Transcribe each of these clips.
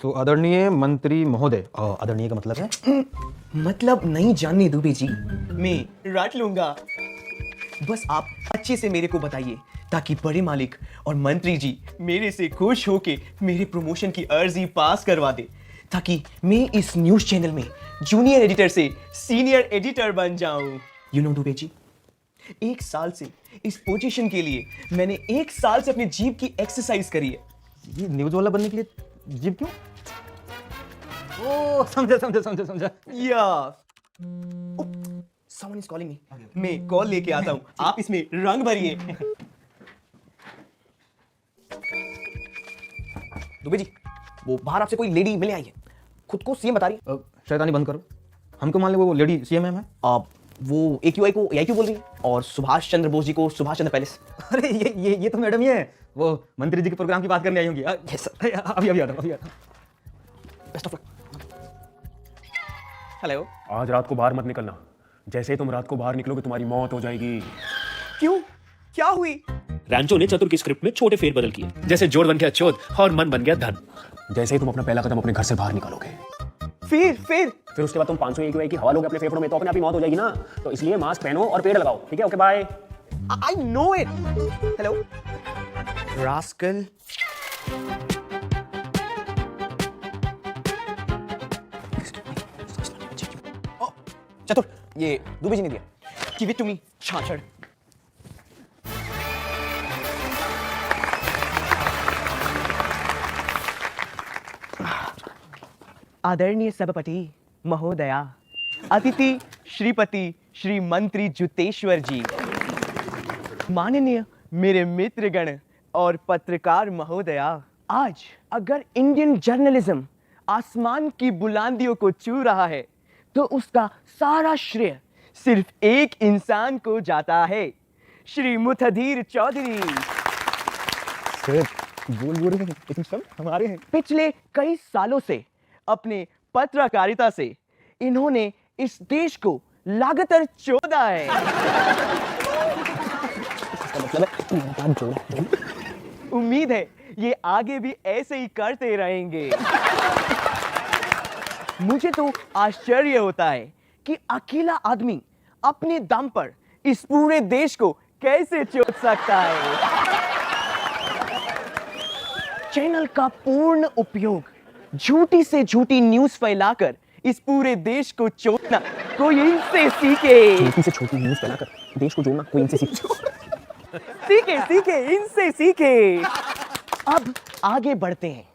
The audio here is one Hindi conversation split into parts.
तो आदरणीय मंत्री महोदय, आदरणीय का मतलब है मतलब नहीं जानने दुबे जी, मैं रट लूंगा। बस आप अच्छे से मेरे को बताइए ताकि बड़े मालिक और मंत्री जी मेरे से खुश होके मेरे प्रमोशन की अर्जी पास करवा दे, ताकि मैं इस न्यूज़ चैनल में जूनियर एडिटर से सीनियर एडिटर बन जाऊं। यू नो दुबे जी, 1 साल से इस पोजीशन के लिए मैंने 1 साल से अपनी जीभ की एक्सरसाइज करी है। ये न्यूज वाला बनने के लिए जीप क्यों? ओ समझा। या समवन इज कॉलिंग मी, मैं कॉल लेके आता हूँ, आप इसमें रंग भरिए। दुबे जी, वो बाहर आपसे कोई लेडी मिलने आई है, खुद को सीएम बता रही है। शैतानी बंद करो। हमको मान ले वो लेडी सीएमएम है। वो AQI को AIQ बोल रही है और सुभाष चंद्र बोस जी को सुभाष चंद्र पैलेस। अरे ये तो मैडम ही है, वो मंत्री जी के प्रोग्राम की बात करने आई होंगी। यस सर, अभी आता हूँ। Best of luck. हेलो। आज रात को बाहर मत निकलना। जैसे ही तुम रात को बाहर निकलोगे तुम्हारी मौत हो जाएगी। क्यों, क्या हुई? रैंचो ने चतुर की स्क्रिप्ट में छोटे फेरबदल किए, जैसे जोड़ बन गया चोद और मन बन गया धन। जैसे ही तुम अपना पहला कदम अपने घर से बाहर निकालोगे, फिर उसके बाद तुम 500 AQI की हवा लोगे अपने फेफड़ों में, तो अपने आप ही मौत हो जाएगी ना। तो इसलिए मास्क पहनो और पेड़ लगाओ, ठीक है? Okay bye. I know it. Hello rascal. चतुर, ये दुबे जी ने दिया। गिव इट टू मी, छाछड़। आदरणीय सभापति महोदया, अतिथि श्रीपति श्री मंत्री जुतेश्वर जी, माननीय मेरे मित्रगण और पत्रकार महोदया, आज अगर इंडियन जर्नलिज्म आसमान की बुलंदियों को छू रहा है तो उसका सारा श्रेय सिर्फ एक इंसान को जाता है, श्री मुथदीर चौधरी। बोल रहे हैं सब हमारे हैं। पिछले कई सालों से अपने पत्रकारिता से इन्होंने इस देश को लगातार चोदा है। उम्मीद है ये आगे भी ऐसे ही करते रहेंगे। मुझे तो आश्चर्य होता है कि अकेला आदमी अपने दम पर इस पूरे देश को कैसे चोद सकता है। चैनल का पूर्ण उपयोग झूठी से झूठी न्यूज फैलाकर इस पूरे देश को चोदना कोई इनसे सीखे। छोटी से छोटी न्यूज़ फैलाकर देश को जोड़ना कोई इनसे सीखे, इनसे सीखे। अब आगे बढ़ते हैं।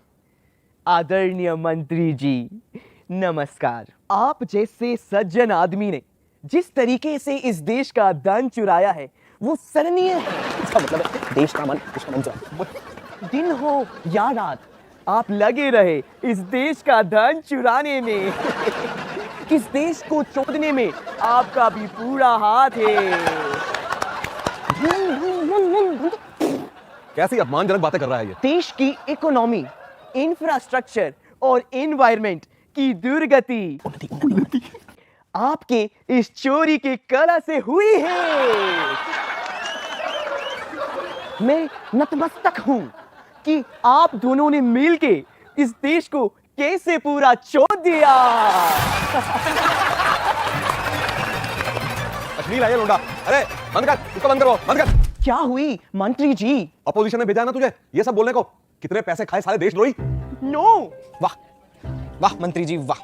आदरणीय मंत्री जी नमस्कार। आप जैसे सज्जन आदमी ने जिस तरीके से इस देश का धन चुराया है वो सराहनीय है। इसका मतलब है देश का मन, उसका मन चुरा। दिन हो या रात आप लगे रहे इस देश का धन चुराने में। इस देश को चोदने में आपका भी पूरा हाथ है। कैसी अपमानजनक बातें कर रहा है ये। देश की इकोनॉमी, इंफ्रास्ट्रक्चर और एनवायरनमेंट की दुर्गति आपके इस चोरी की कला से हुई है। मैं नतमस्तक हूं कि आप दोनों ने मिलके इस देश को कैसे पूरा चोद दिया। अश्लील है ये लोंडा। अरे बंद कर, इसको बंद करो, बंद कर। क्या हुई मंत्री जी? अपोजिशन में भेजा ना तुझे ये सब बोलने को? कितने पैसे खाए सारे देशद्रोही। नो। वाह वाह मंत्री जी वाह,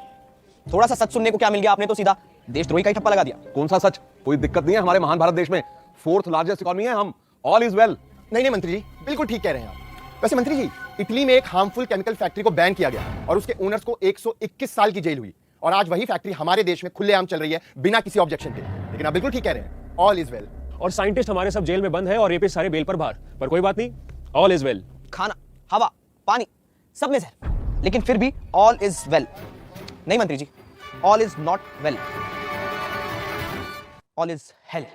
थोड़ा सा सच सुनने को क्या मिल गया, आपने तो सीधा देशद्रोही का ही ठप्पा लगा दिया। कौन सा सच? कोई दिक्कत नहीं है, हमारे महान भारत देश में 4th लार्जेस्ट इकोनॉमी है हम। All is well. नहीं मंत्री जी, बिल्कुल ठीक कह रहे हैं आप। वैसे मंत्री जी, इटली में एक हार्मफुल केमिकल फैक्ट्री को बैन किया गया और उसके ओनर्स को 121 साल की जेल हुई, और आज वही फैक्ट्री हमारे देश में खुलेआम चल रही है बिना किसी ऑब्जेक्शन के। लेकिन आप बिल्कुल ठीक कह रहे हैं, ऑल इज वेल। और साइंटिस्ट हमारे सब जेल में बंद है और रेपिस्ट सारे बेल पर बाहर, पर कोई बात नहीं, ऑल इज वेल। खाना, हवा, पानी सब में जहर, लेकिन फिर भी ऑल इज वेल। नहीं मंत्री ji, all is not well, all is hello.